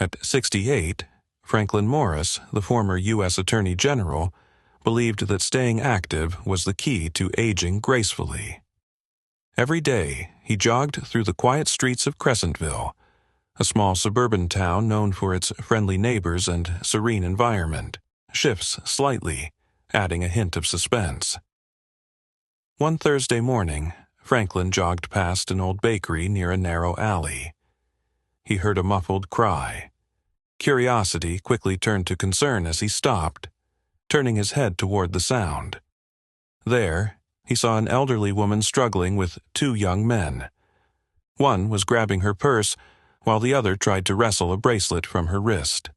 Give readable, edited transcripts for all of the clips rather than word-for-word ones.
At 68, Franklin Morris, the former U.S. Attorney General, believed that staying active was the key to aging gracefully. Every day, he jogged through the quiet streets of Crescentville, a small suburban town known for its friendly neighbors and serene environment, shifts slightly, adding a hint of suspense. One Thursday morning, Franklin jogged past an old bakery near a narrow alley. He heard a muffled cry. Curiosity quickly turned to concern as he stopped, turning his head toward the sound. There, he saw an elderly woman struggling with two young men. One was grabbing her purse, while the other tried to wrestle a bracelet from her wrist.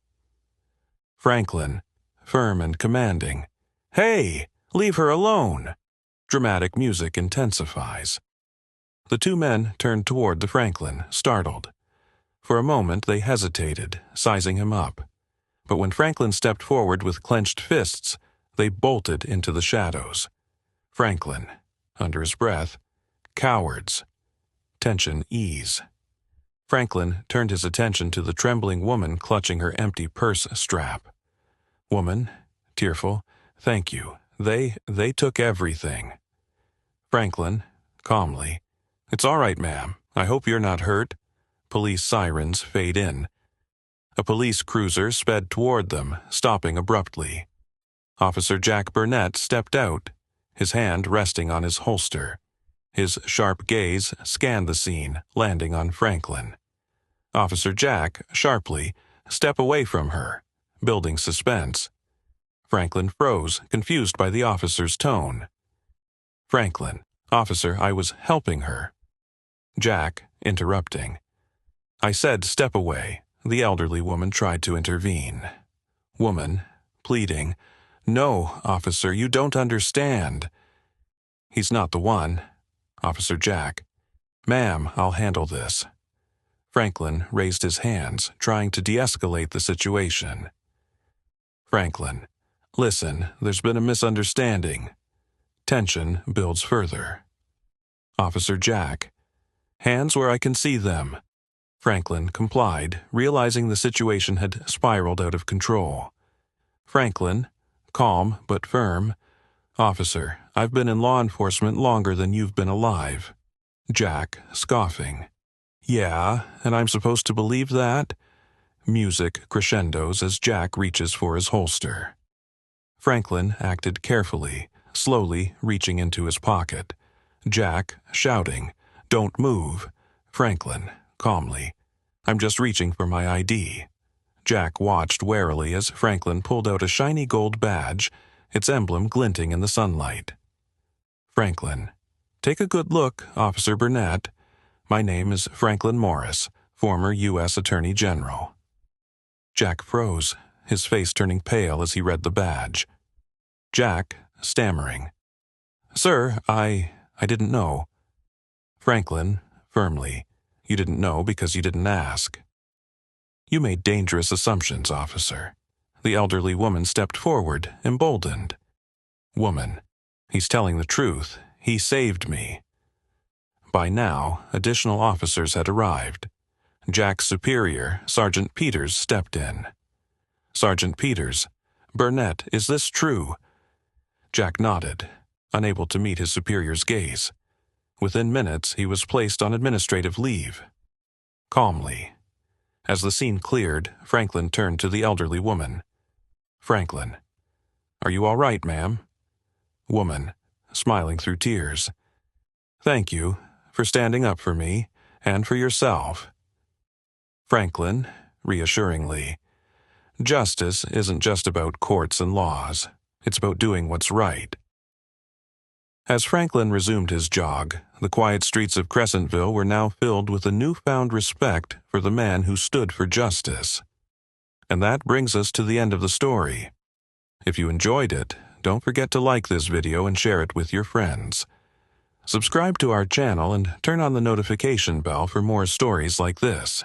Franklin, firm and commanding, "Hey, leave her alone!" Dramatic music intensifies. The two men turned toward the Franklin, startled. For a moment they hesitated, sizing him up. But when Franklin stepped forward with clenched fists, they bolted into the shadows. Franklin, under his breath, "Cowards." Tension ease. Franklin turned his attention to the trembling woman clutching her empty purse strap. "Woman," tearful, "thank you. They took everything." Franklin, calmly, "It's all right, ma'am. I hope you're not hurt." Police sirens fade in. A police cruiser sped toward them, stopping abruptly. Officer Jack Burnett stepped out, his hand resting on his holster. His sharp gaze scanned the scene, landing on Franklin. Officer Jack, sharply, "Step away from her," building suspense. Franklin froze, confused by the officer's tone. Franklin, "Officer, I was helping her." Jack, interrupting, "I said step away." The elderly woman tried to intervene. Woman, pleading, "No, officer, you don't understand." "He's not the one." Officer Jack, "Ma'am, I'll handle this." Franklin raised his hands, trying to de-escalate the situation. Franklin, "Listen, there's been a misunderstanding." Tension builds further. Officer Jack, "Hands where I can see them." Franklin complied, realizing the situation had spiraled out of control. Franklin, calm but firm, "Officer, I've been in law enforcement longer than you've been alive." Jack, scoffing, "Yeah, and I'm supposed to believe that?" Music crescendos as Jack reaches for his holster. Franklin acted carefully, slowly reaching into his pocket. Jack, shouting, "Don't move." Franklin, calmly, "I'm just reaching for my ID." Jack watched warily as Franklin pulled out a shiny gold badge, its emblem glinting in the sunlight. Franklin, "Take a good look, Officer Burnett. My name is Franklin Morris, former U.S. Attorney General." Jack froze, his face turning pale as he read the badge. Jack, stammering, "Sir, I didn't know." Franklin, firmly, "You didn't know because you didn't ask." "You made dangerous assumptions, officer." The elderly woman stepped forward, emboldened. Woman, "He's telling the truth. He saved me." By now, additional officers had arrived. Jack's superior, Sergeant Peters, stepped in. "Sergeant Peters, Burnett, is this true?" Jack nodded, unable to meet his superior's gaze. Within minutes, he was placed on administrative leave. Calmly. As the scene cleared, Franklin turned to the elderly woman. Franklin, "Are you all right, ma'am?" Woman, smiling through tears, "Thank you for standing up for me and for yourself." Franklin, reassuringly, "Justice isn't just about courts and laws. It's about doing what's right." As Franklin resumed his jog, the quiet streets of Crescentville were now filled with a newfound respect for the man who stood for justice. And that brings us to the end of the story. If you enjoyed it, don't forget to like this video and share it with your friends. Subscribe to our channel and turn on the notification bell for more stories like this.